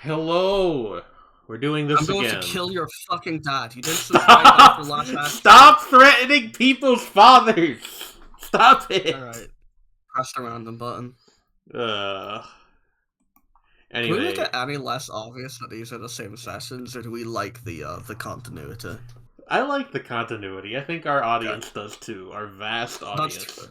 Hello. We're doing this I'm going again. to kill your fucking dad. You didn't subscribe after last hashtag. Stop threatening people's fathers. Stop it. Alright. Press the random button. Anyway. Can we make it any less obvious that these are the same sessions, or do we like the continuity? I like the continuity. I think our audience does too. Our vast audience. That's true.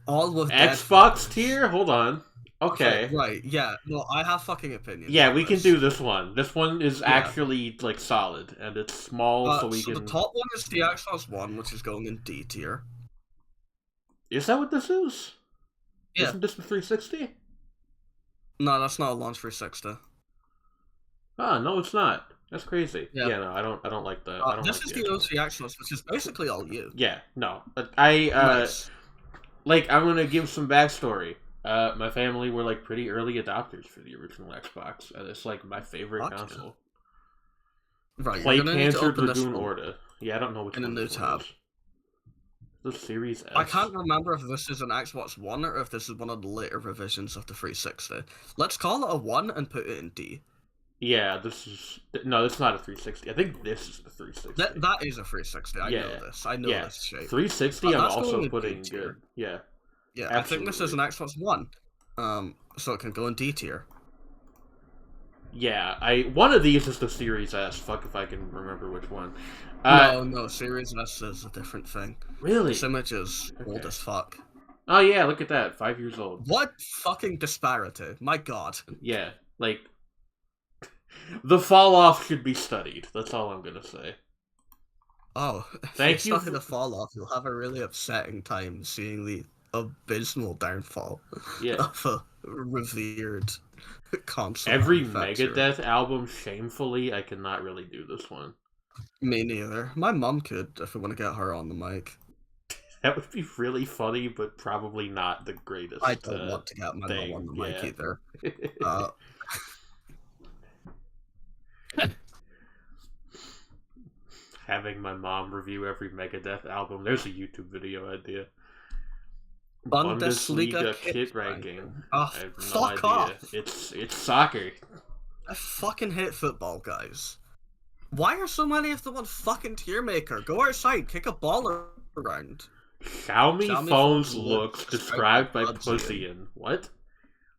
All with Xbox tier? Hold on. Okay. Right, yeah. No, I have fucking opinions. Yeah, we can do this one. This one is actually, like, solid, and it's small, so we can... the top one is the Xbox One, which is going in D tier. Is that what this is? Yeah. Isn't this the 360? No, that's not a launch 360. Ah, no, it's not. That's crazy. Yeah, no, I don't like that. This is the OC Xbox, which is basically all you. Yeah, no. But nice. Like, I'm gonna give some backstory. My family were, like, pretty early adopters for the original Xbox, and it's, like, my favorite console. Right, Play Cancer Dragoon Order. Yeah, I don't know which one in a new tab. The Series S. I can't remember if this is an Xbox One or if this is one of the later revisions of the 360. Let's call it a 1 and put it in D. Yeah, this is... No, it's not a 360. I think this is the 360. That is a 360. I know this. I know this shape. 360 I'm also putting good. Yeah. Yeah, absolutely. I think this is an Xbox One. So it can go in D tier. Yeah, one of these is the Series S. Fuck if I can remember which one. No, Series S is a different thing. Really? This image is old as fuck. Oh yeah, look at that. 5 years old. What fucking disparity. My god. Yeah, like... The fall off should be studied. That's all I'm gonna say. Oh, thank you. For the fall off, you'll have a really upsetting time seeing the abysmal downfall of a revered console. Every Megadeth album, shamefully, I cannot really do this one. Me neither. My mom could if we want to get her on the mic. That would be really funny, but probably not the greatest. I don't want to get my mom on the mic either. Having my mom review every Megadeth album. There's a YouTube video idea. Bundesliga kit ranking. Oh, I have no fuck idea. off. It's soccer. I fucking hate football, guys. Why are so many of them on fucking Tiermaker? Go outside, kick a ball around. Xiaomi phones looks described by Pussyin. What?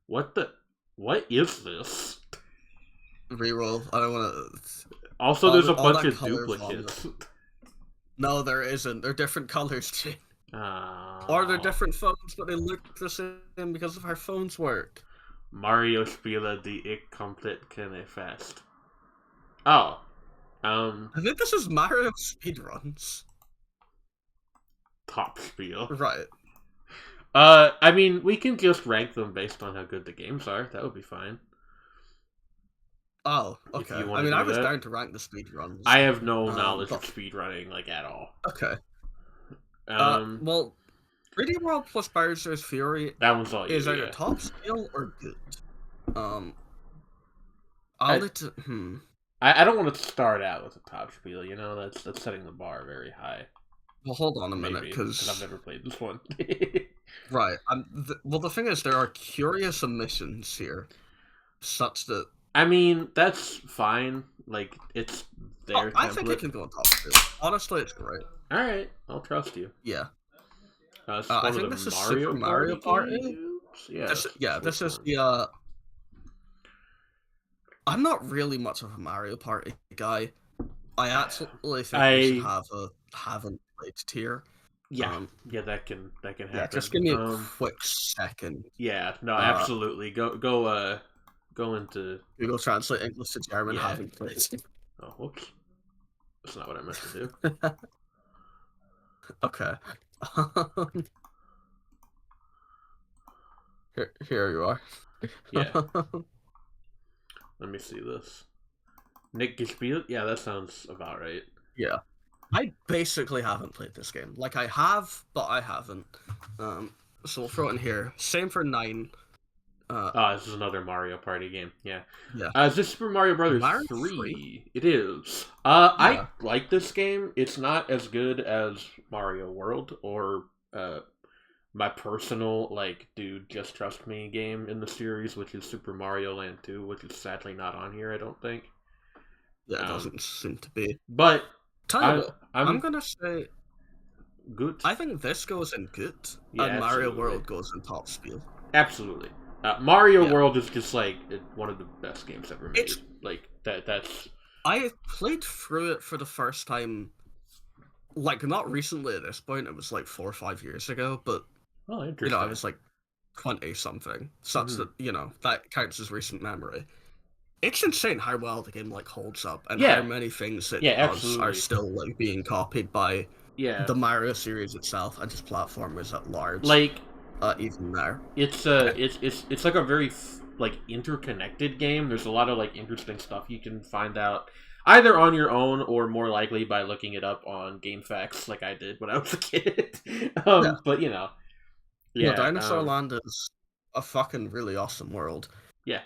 What is this? Reroll. I don't want to... Also, there's a bunch of duplicates. No, there isn't. They're different colors, too. Or they're different phones, but they look the same because of how phones work. Mario Spiele die ich komplett kenne fast. Oh. I think this is Mario speedruns. Top Spiel. Right. I mean, we can just rank them based on how good the games are. That would be fine. Oh, okay. I mean, I was down to rank the speedruns. I have no knowledge of speedrunning, like, at all. Okay. Well, 3D World plus Bowser's Fury that one's all is either top skill or good. I don't want to start out with a top spiel, you know? That's setting the bar very high. Well, hold on a minute, because I've never played this one. Right. Well, the thing is, there are curious omissions here, such that... I mean, that's fine. Like, it's their template. I think it can go on top spiel. Honestly, it's great. Alright, I'll trust you. Yeah. I think this is Super Mario Party. Yeah. This is the, I'm not really much of a Mario Party guy. I absolutely think we should have a haven't played tier. Yeah, that can happen. Yeah, just give me a quick second. Yeah, no, absolutely. Go into Google Translate English to German. Haven't played. Oh, whoops. That's not what I meant to do. Okay. Here you are. Yeah. Let me see this. Nick gespielt? Yeah, that sounds about right. Yeah. I basically haven't played this game. Like, I have, but I haven't. So we'll throw it in here. Same for 9. This is another Mario Party game. Yeah. Yeah. Is this Super Mario Brothers 3? It is. I like this game. It's not as good as Mario World or my personal, like, dude, just trust me game in the series, which is Super Mario Land 2, which is sadly not on here, I don't think. Yeah, it doesn't seem to be. But Tell you what, I'm gonna say good. I think this goes in good, Yeah, and absolutely. Mario World goes in top spiel. Absolutely. Mario World is just like one of the best games ever made. Like that's. I played through it for the first time, like not recently at this point. It was like 4 or 5 years ago, but interesting. You know, I was like 20 something, such that that counts as recent memory. It's insane how well the game like holds up, and how many things it does are still like being copied by the Mario series itself and just platformers at large. Like even there, it's like a very like interconnected game. There's a lot of like interesting stuff you can find out either on your own or more likely by looking it up on GameFAQs, like I did when I was a kid. But you know, Dinosaur Land is a fucking really awesome world. Yeah.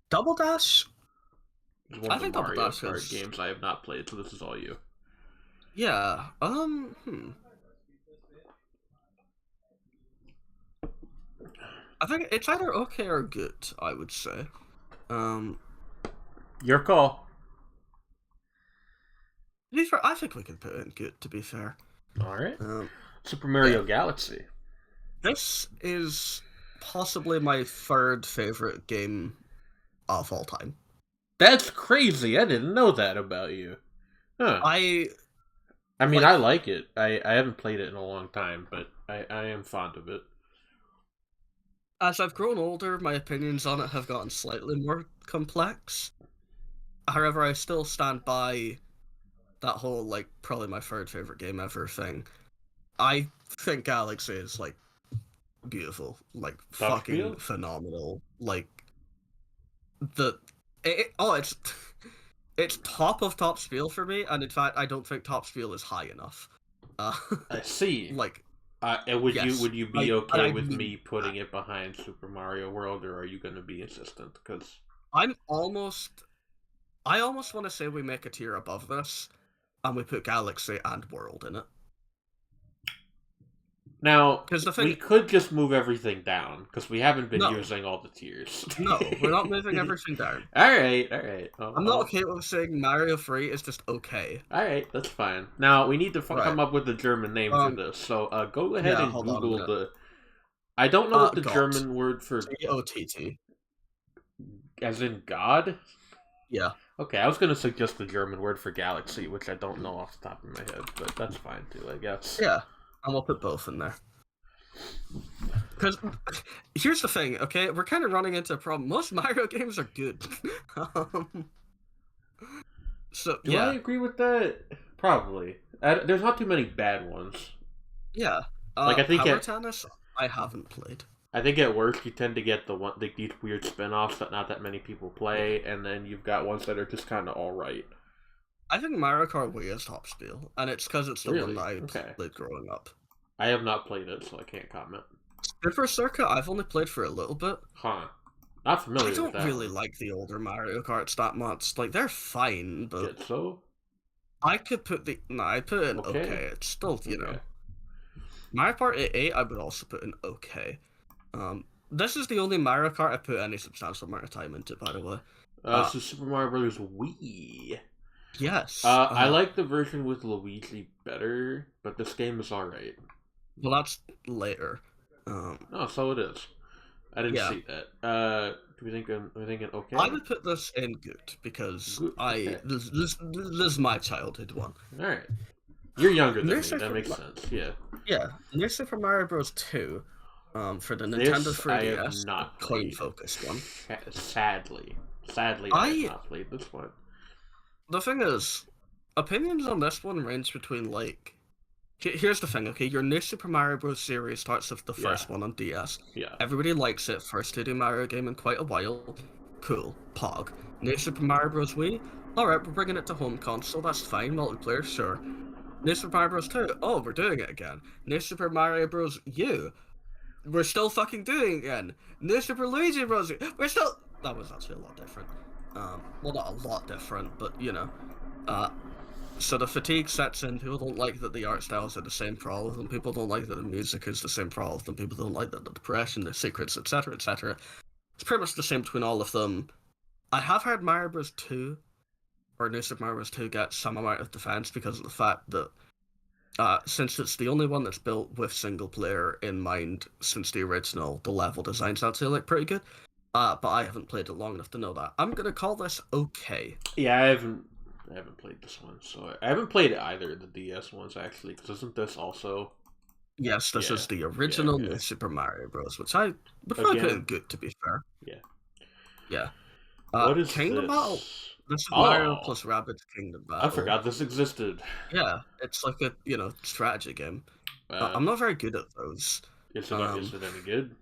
Double Dash. I think Double Dash is games I have not played, so this is all you. Yeah. I think it's either okay or good, I would say. Your call. To be fair, I think we can put it in good, to be fair. Alright. Super Mario Galaxy. This is possibly my third favorite game of all time. That's crazy. I didn't know that about you. Huh. I mean, I like it. I haven't played it in a long time, but I am fond of it. As I've grown older, my opinions on it have gotten slightly more complex. However, I still stand by that whole, like, probably my third favorite game ever thing. I think Galaxy is, like, beautiful. Like, fucking phenomenal. Like, it's top of top spiel for me, and in fact, I don't think top spiel is high enough. I see. Like, would you be okay with me putting it behind Super Mario World, or are you going to be insistent? Because I almost want to say we make a tier above this, and we put Galaxy and World in it. Now, we could just move everything down, because we haven't been using all the tiers. No, we're not moving everything down. Alright. I'm not okay with saying Mario 3 is just okay. Alright, that's fine. Now, we need to come up with a German name for this, so go ahead and Google the... I don't know what the German word for... G-O-T-T. As in God? Yeah. Okay, I was going to suggest the German word for galaxy, which I don't know off the top of my head, but that's fine too, I guess. Yeah. And we'll put both in there. Because here's the thing, okay? We're kind of running into a problem. Most Mario games are good. Do I agree with that? Probably. There's not too many bad ones. Yeah. Like I think Power Tennis, I haven't played. I think at worst you tend to get these weird spin-offs that not that many people play, and then you've got ones that are just kind of all right. I think Mario Kart Wii is top spiel, and it's because it's the one that I played growing up. I have not played it, so I can't comment. Super Circuit, I've only played for a little bit. Huh. Not familiar with that. I don't really like the older Mario Karts that much. Like, they're fine, but... so? I could put the... No, I'd put it in okay. It's still, you know... Mario Kart 8, I would also put in okay. This is the only Mario Kart I put any substantial amount of time into, by the way. So Super Mario Bros. Wii... Yes. I like the version with Luigi better, but this game is alright. Well, that's later. So it is. I didn't see that. Do we think okay? I would put this in good because this is my childhood one. All right, you're younger than me. That makes sense. Yeah. Yeah. New Super Mario Bros. 2, for the Nintendo 3DS, I have not clean focused one. Sadly, I have not played this one. The thing is, opinions on this one range between, like... Here's the thing, okay? Your new Super Mario Bros. Series starts with the first one on DS. Yeah. Everybody likes it. First 2D Mario game in quite a while. Cool. Pog. New Super Mario Bros. Wii? Alright, we're bringing it to home console. That's fine. Multiplayer, sure. New Super Mario Bros. 2? Oh, we're doing it again. New Super Mario Bros. U? We're still fucking doing it again. New Super Luigi Bros. U? We're still... That was actually a lot different. Well, not a lot different, but, you know. So the fatigue sets in. People don't like that the art styles are the same for all of them. People don't like that the music is the same for all of them. People don't like that the depression, the secrets, etc., etc. It's pretty much the same between all of them. I have heard Mario Bros. 2 or New Super Mario Bros. 2 get some amount of defense because of the fact that since it's the only one that's built with single player in mind since the original, the level designs actually look pretty good. But I haven't played it long enough to know that. I'm gonna call this okay. Yeah, I haven't played this one, so I haven't played either of the DS ones actually. Because isn't this also? Yes, this is the original New Super Mario Bros., which I would find pretty good, to be fair. Yeah. Yeah. What is Kingdom this? Battle. This is Mario plus Rabbids Kingdom Battle. I forgot this existed. Yeah, it's like a strategy game. I'm not very good at those. Is it any good?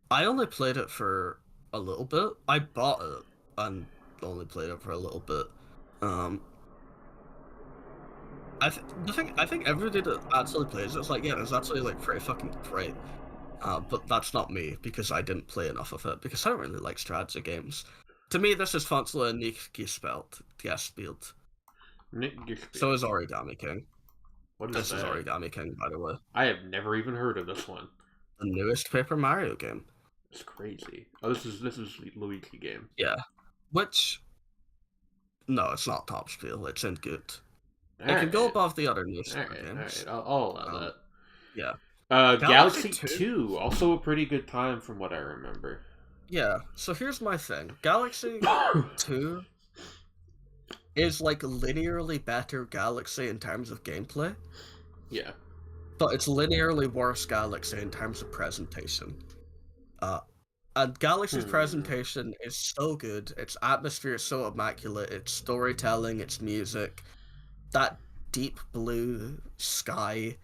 I only played it for a little bit. I bought it and only played it for a little bit. I think everybody that actually plays it's like, yeah, it's actually like pretty fucking great. But that's not me because I didn't play enough of it because I don't really like strategy games. To me, this is Fansler nicht gespielt. So is Origami King. What is this that? Is Origami King, by the way. I have never even heard of this one. The newest Paper Mario game. It's crazy. Oh, this is Luigi game. Yeah, which no, it's not top spiel. It's in good. It can go above the other new Super games. All right. I'll allow that. Yeah. Galaxy 2, also a pretty good time from what I remember. Yeah, so here's my thing. Galaxy 2 is like linearly better Galaxy in terms of gameplay. Yeah. But it's linearly worse Galaxy in terms of presentation. And Galaxy's presentation is so good, its atmosphere is so immaculate, its storytelling, its music, that deep blue sky,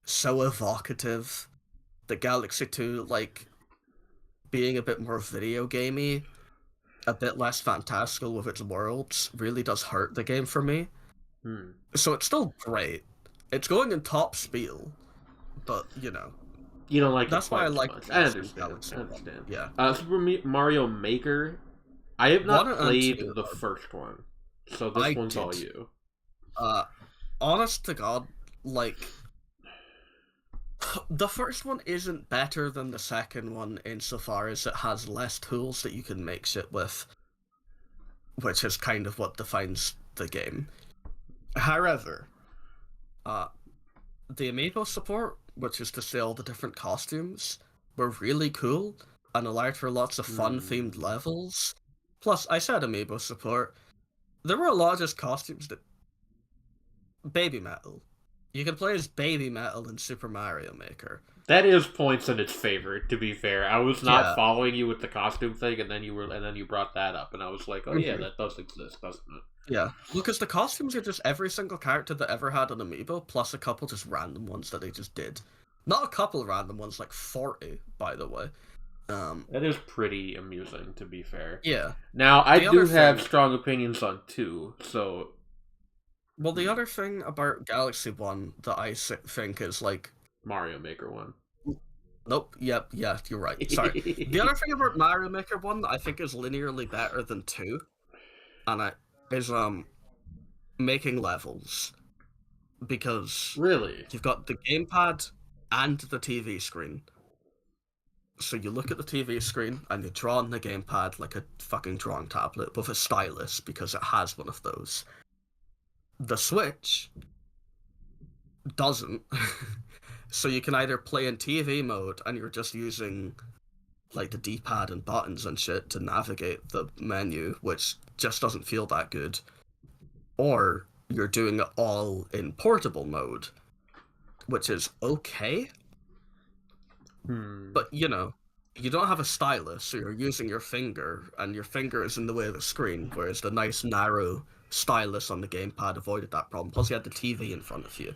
so evocative. The Galaxy 2, like, being a bit more video gamey, a bit less fantastical with its worlds, really does hurt the game for me. So it's still great. It's going in top spiel, but, you don't like that's it why I like much. I understand. Yeah. Super Mario Maker. I have not played the first one, so this one's all you. Honest to God, like, the first one isn't better than the second one insofar as it has less tools that you can make shit with, which is kind of what defines the game. However, the amiibo support, which is to say all the different costumes, were really cool and allowed for lots of fun-themed levels. Plus, I said amiibo support. There were a lot of just costumes that... Baby Metal. You can play as Baby Metal in Super Mario Maker. That is points in its favor, to be fair. I was not following you with the costume thing, and then you brought that up, and I was like, oh yeah, that does exist, doesn't it? Yeah, because the costumes are just every single character that ever had an amiibo, plus a couple just random ones that they just did. Not a couple random ones, like 40, by the way. That is pretty amusing, to be fair. Yeah. Now, I do have strong opinions on 2, so... Well, the other thing about Galaxy 1 that I think is, like... Mario Maker 1. Nope, yeah, you're right. Sorry. The other thing about Mario Maker 1 that I think is linearly better than 2, and is making levels. Because... Really? You've got the gamepad and the TV screen. So you look at the TV screen, and you draw on the gamepad like a fucking drawing tablet with a stylus, because it has one of those. The Switch doesn't. So you can either play in TV mode and you're just using like the D-pad and buttons and shit to navigate the menu, which just doesn't feel that good. Or you're doing it all in portable mode, which is okay. But, you don't have a stylus, so you're using your finger, and your finger is in the way of the screen, whereas the nice narrow stylus on the gamepad avoided that problem. Plus, you had the TV in front of you.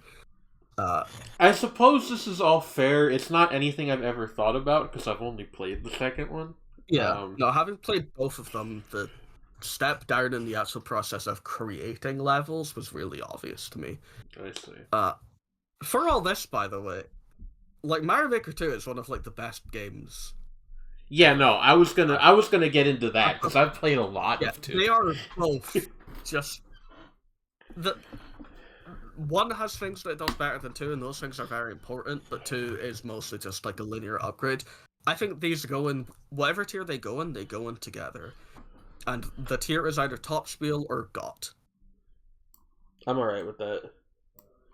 I suppose this is all fair. It's not anything I've ever thought about, because I've only played the second one. Yeah, no, having played both of them, the step down in the actual process of creating levels was really obvious to me. I see. For all this, by the way, like, Mario Maker 2 is one of, like, the best games. Yeah, no, I was gonna get into that, because I've played a lot of 2. They are both just the one has things that it does better than 2, and those things are very important, but 2 is mostly just like a linear upgrade. I think these go in whatever tier they go in together. And the tier is either top spiel or got. I'm alright with that.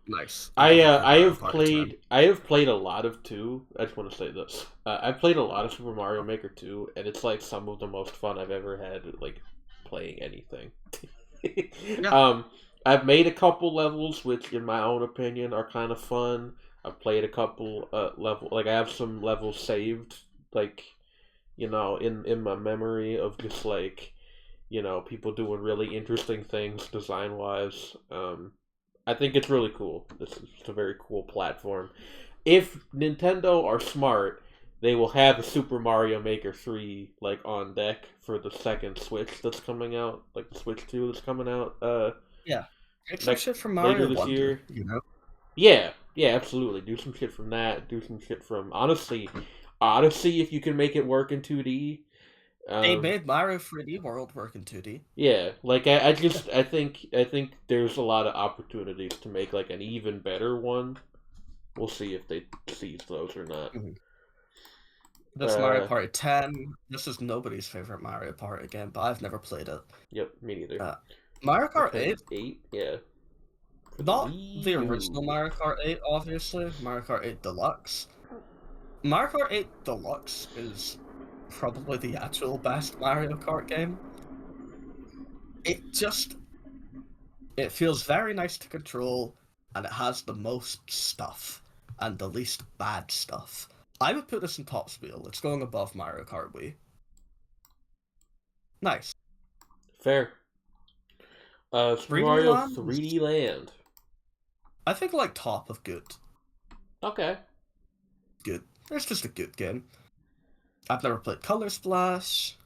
Nice. I have played a lot of 2. I just want to say this. I've played a lot of Super Mario Maker 2, and it's like some of the most fun I've ever had like playing anything. Yeah. I've made a couple levels which in my own opinion are kind of fun. I've played a couple I have some levels saved like in my memory of just like people doing really interesting things design wise. I think it's really cool. This is a very cool platform. If Nintendo are smart, they will have a Super Mario Maker 3 like on deck for the second Switch that's coming out, like the Switch 2 that's coming out Yeah. Take some shit from Mario later this Wonder, year. Yeah, absolutely. Do some shit from that. Do some shit from honestly Odyssey if you can make it work in 2D. They made Mario 3D World work in 2D. Yeah, like I think there's a lot of opportunities to make like an even better one. We'll see if they seize those or not. Mm-hmm. This Mario Party 10. This is nobody's favorite Mario Party game, but I've never played it. Yep, me neither. Mario Kart 8. 8, yeah. Not the original Mario Kart 8, obviously. Mario Kart 8 Deluxe. Mario Kart 8 Deluxe is probably the actual best Mario Kart game. It feels very nice to control, and it has the most stuff and the least bad stuff. I would put this in top spiel. It's going above Mario Kart Wii. Nice. Fair. Super Mario 3D Land. I think like top of good. Okay. Good. It's just a good game. I've never played Color Splash.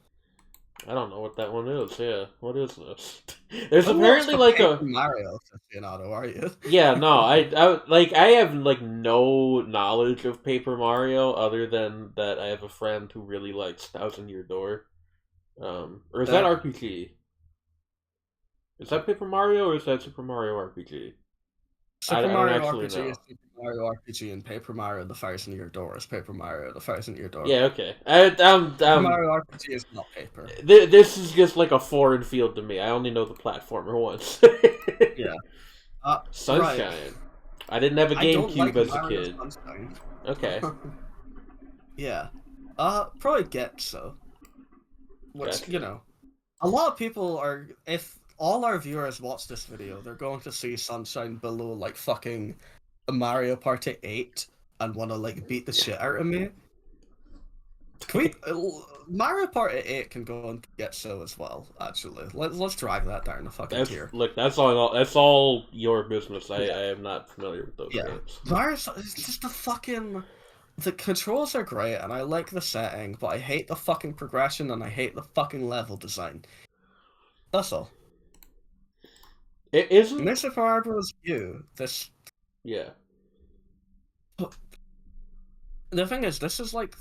I don't know what that one is. Yeah, what is this? There's apparently like a Mario aficionado, are you? Yeah, no, I have like no knowledge of Paper Mario other than that I have a friend who really likes Thousand Year Door. Or is that RPG? Is that Paper Mario or is that Super Mario RPG? Super Mario RPG is Super Mario RPG, and Paper Mario the Thousand Year Door is Paper Mario the Thousand Year Door. Yeah, okay. Super Mario RPG is not paper. This is just like a foreign field to me. I only know the platformer once. Yeah. Sunshine. Right. I didn't have a GameCube as a kid. Sunshine. Okay. Yeah. Probably Get So. Which, gotcha. A lot of people are, if all our viewers watch this video, they're going to see Sunshine below like fucking Mario Party 8 and want to like beat the shit out of me. Mario Party 8 can go and Get So as well, actually. Let's drag that down the fucking tier. Look, that's all your business. I am not familiar with those games. Mario's just the controls are great and I like the setting, but I hate the fucking progression and I hate the fucking level design. That's all. It isn't Mr. Mario Bros. U. This. Yeah. The thing is, this is like,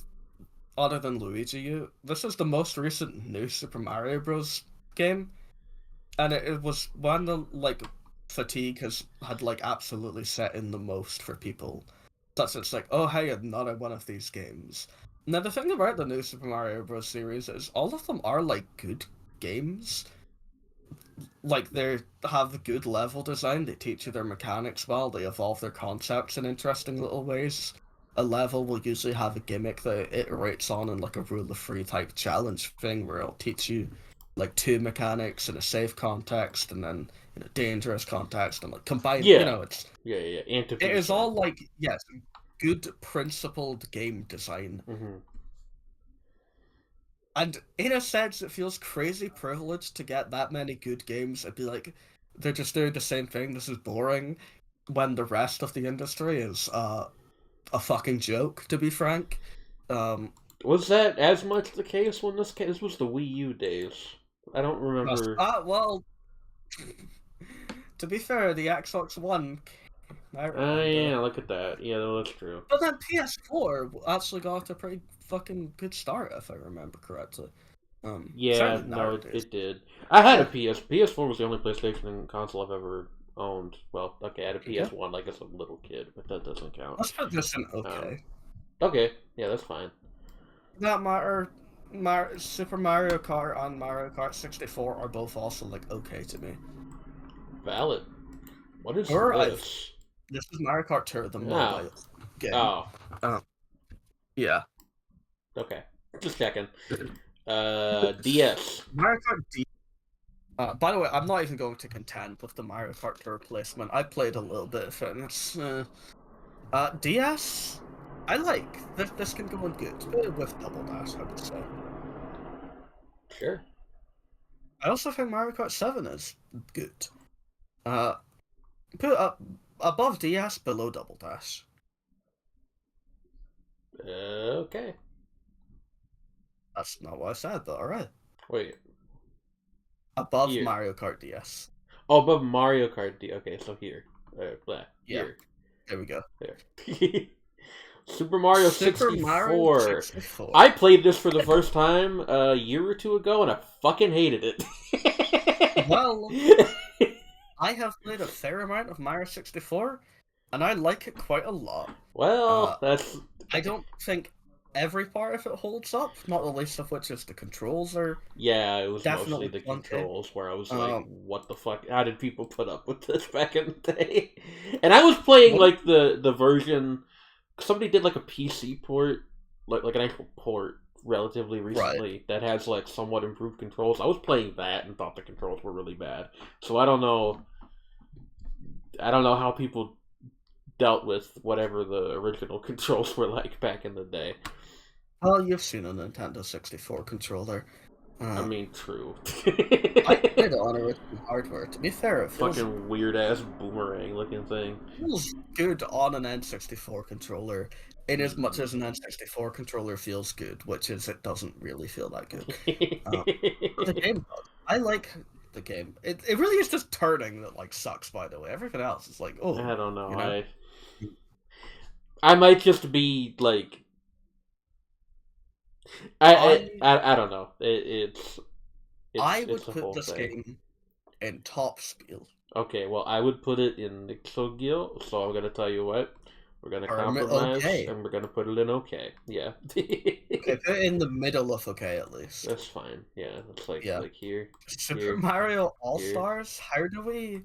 other than Luigi U, this is the most recent new Super Mario Bros. Game, and it was when the like fatigue had like absolutely set in the most for people. That's it's like, oh hey, another one of these games. Now the thing about the new Super Mario Bros. Series is all of them are like good games. Like they have good level design, they teach you their mechanics well, they evolve their concepts in interesting little ways. A level will usually have a gimmick that it iterates on in like a rule of three type challenge thing where it'll teach you like two mechanics in a safe context and then in a dangerous context and like combine it's it is all like good principled game design. Mm-hmm. And in a sense, it feels crazy privileged to get that many good games and be like, they're just doing the same thing, this is boring, when the rest of the industry is a fucking joke, to be frank. Was that as much the case when this was the Wii U days? I don't remember. Well, to be fair, the Xbox One. Yeah, look at that. Yeah, that's true. But then PS4 actually got a pretty fucking good start, if I remember correctly. Yeah, no, it did. I had a PS4 was the only PlayStation console I've ever owned. Well, okay, I had a PS1 like as a little kid, but that doesn't count. Let's put this in okay. Okay, yeah, that's fine. That Super Mario Kart and Mario Kart 64 are both also like okay to me. Valid. What is this? This is Mario Kart Tour, the mobile game. Oh. Yeah. Okay. Just checking. DS. Mario Kart D. By the way, I'm not even going to contend with the Mario Kart Tour placement. I played a little bit of it, and it's DS. I like this can go in good with Double Dash, I would say. Sure. I also think Mario Kart 7 is good. Put up above DS, below Double Dash. Okay. That's not what I said, but alright. Wait. Above here. Mario Kart DS. Oh, above Mario Kart DS. Okay, so here. Here. Yeah. There we go. There. Super Mario 64. I played this for the first time a year or two ago, and I fucking hated it. Well, I have played a fair amount of Mario 64, and I like it quite a lot. Well, I don't think every part of it holds up, not the least of which is the controls are... Yeah, it was mostly the controls where I was like, what the fuck? How did people put up with this back in the day? And I was playing, like, the version... Somebody did, like, a PC port, like an actual port, relatively recently, that has, like, somewhat improved controls. I was playing that and thought the controls were really bad. So I don't know how people dealt with whatever the original controls were like back in the day. Well, you've seen a Nintendo 64 controller. I mean, true. I played it on original hardware. To be fair, it feels... Fucking weird-ass boomerang-looking thing. It feels good on an N64 controller, in as much as an N64 controller feels good, which is it doesn't really feel that good. The game, I like the game. It really is just turning that, like, sucks, by the way. Everything else is like, oh... I don't know. You know? I might just be, like... I don't know. I would put this game in top skill. Okay, well, I would put it in Nixogil, so I'm gonna tell you what. We're gonna compromise, and we're gonna put it in okay. Yeah. Okay, put it in the middle of okay, at least. That's fine. Yeah, it's like here. Super Mario All-Stars? How do we...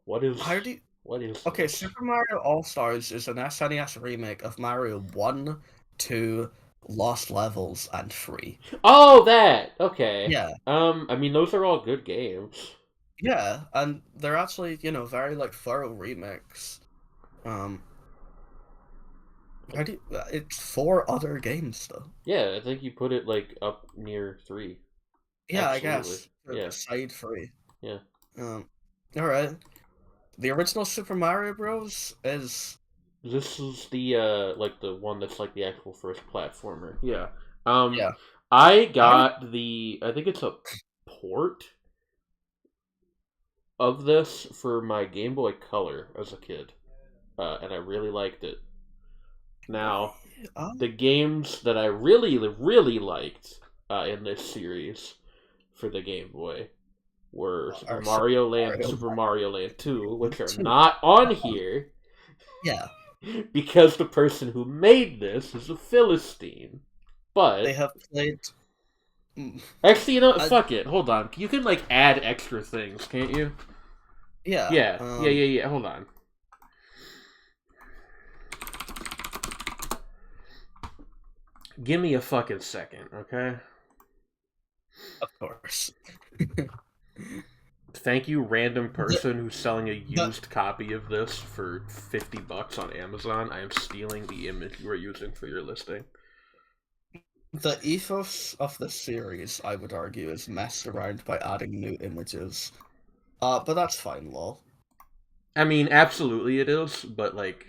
What is... Okay, this? Super Mario All-Stars is an SNES remake of Mario 1, 2... Lost Levels, and 3. Oh, that! Okay. Yeah. I mean, those are all good games. Yeah, and they're actually, you know, very, like, thorough remakes. It's 4 other games, though. Yeah, I think you put it, like, up near 3. Yeah, Absolutely. I guess. Yeah. Side 3. Yeah. Alright. The original Super Mario Bros. is... This is the like the one that's like the actual first platformer. Yeah. Yeah. I got I think it's a port of this for my Game Boy Color as a kid, and I really liked it. Now, the games that I really liked in this series for the Game Boy were Super Mario Land, Super Mario Land 2, which are not on here. Yeah. Because the person who made this is a Philistine. But they have played... Actually, you know, fuck it. Hold on. You can, like, add extra things, can't you? Yeah. Yeah. Hold on. Give me a fucking second, okay? Of course. Thank you, random person who's selling a used copy of this for $50 on Amazon. I am stealing the image you are using for your listing. The ethos of the series, I would argue, is messed around by adding new images. But that's fine, lol. I mean, absolutely it is, but, like...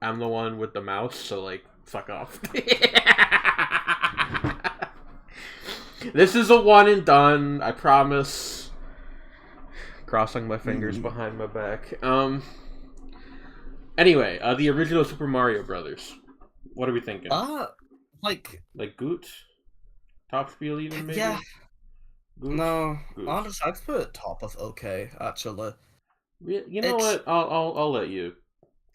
I'm the one with the mouse, so, like, fuck off. This is a one and done, I promise. Crossing my fingers behind my back. Anyway, the original Super Mario Brothers. What are we thinking? Like Goot? Top Spiel even, maybe? Yeah. Good. No, Good. honestly, I'd put it top of okay, actually. You know what? I'll let you.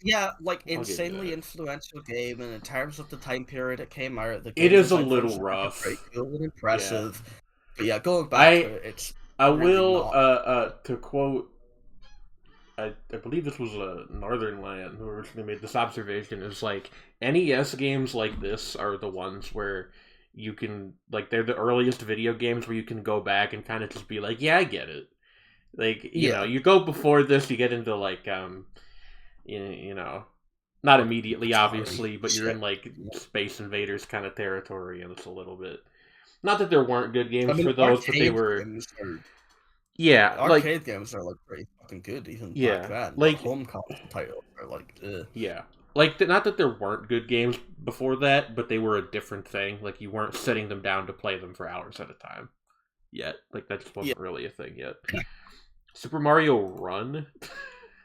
Yeah, like, I'll give you insanely that. influential game, and in terms of the time period it came out, the It game is a design for little it's pretty rough. cool and Yeah. impressive. But yeah, going back to it, it's I really will not. to quote I believe this was a Northern Land who originally made this observation is like NES games like this are the ones where you can like they're the earliest video games where you can go back and kind of just be like, yeah, I get it. Like, you know, Yeah, you go before this, you get into like you know, not like, immediately sorry, obviously, but you're shit. in like Yeah. Space Invaders kind of territory and it's a little bit not that there weren't good I games mean, for those, but they were yeah, like arcade games are like pretty fucking good even back yeah, then, but like home console titles are like, ugh. yeah. Like, not that there weren't good games before that, but they were a different thing. Like, you weren't sitting them down to play them for hours at a time yet. Like, that just Yeah, wasn't really a thing yet. Super Mario Run?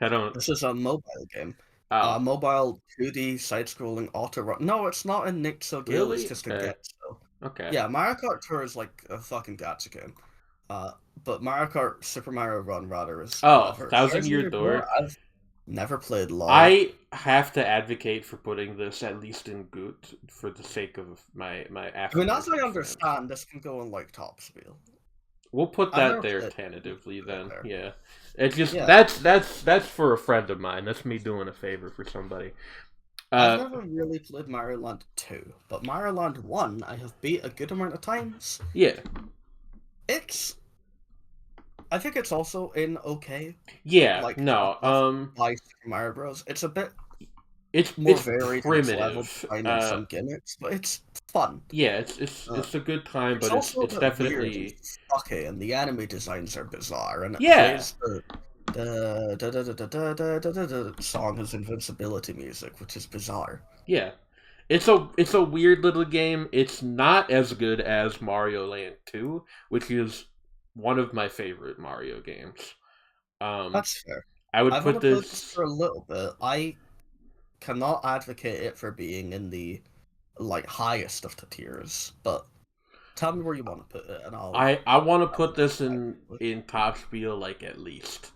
I don't. this is a mobile game. Oh, Mobile 2D side-scrolling auto run. No, it's not a Nick so Gill, it's really? just a Okay. get so. Okay. Yeah, Mario Kart Tour is like a fucking gacha game. But Mario Kart Super Mario Run rather is Oh, whatever. As far Thousand as Year I know, Door? I've never played LOL. I have to advocate for putting this at least in Goot for the sake of my I mean, as African I fans. understand, this can go in like top spiel. We'll put I've that never there played tentatively it then. there. Yeah. It's just Yeah, that's for a friend of mine. That's me doing a favor for somebody. I've Uh, never really played Mario Land 2, but Mario Land 1 I have beat a good amount of times. yeah, It's I think it's also in okay, yeah, like top no, of by Super Mario Bros. It's a bit more it's varied in its level primitive. design and some gimmicks, but it's fun. Yeah, Uh, it's a good time, it's but also a it's bit weird and definitely fucky, and the enemy designs are bizarre, and it yeah, plays the song as invincibility music, which is bizarre. yeah. It's a weird little game. It's not as good as Mario Land 2, which is one of my favorite Mario games. Um, That's fair. I would I've put only played this this for a little bit. I cannot advocate it for being in the like highest of the tiers, but tell me where you want to put it, and I want to I'll put this actually. in top spiel like at least.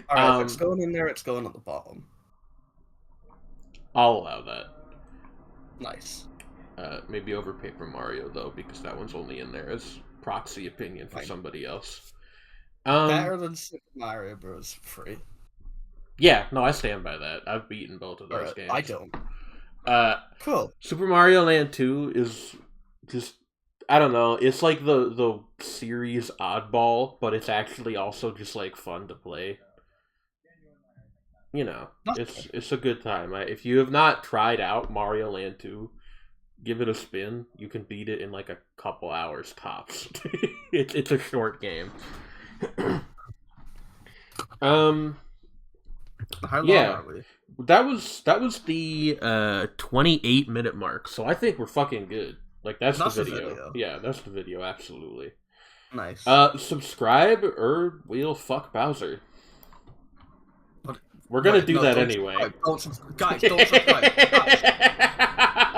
All right, if it's um, going in there, it's going at the bottom. I'll allow that. Nice. Maybe over Paper Mario though, because that one's only in there as proxy opinion for Fine. somebody else. Better than Super Mario Bros. 3. Yeah, no, I stand by that. I've beaten both of those Alright, games. I don't. Cool. Super Mario Land 2 is just I don't know. It's like the series oddball, but it's actually also just like fun to play. You know, it's a good time. If you have not tried out Mario Land 2, give it a spin. You can beat it in like a couple hours tops. It's a short game. How long Yeah, are we? that was the 28-minute mark. So I think we're fucking good. Like that's That's the the video. video. Yeah, that's the video. Absolutely. Nice. Subscribe or we'll fuck Bowser. But, We're gonna do no, that don't anyway. subscribe. Don't subscribe. Guys, don't subscribe. Guys.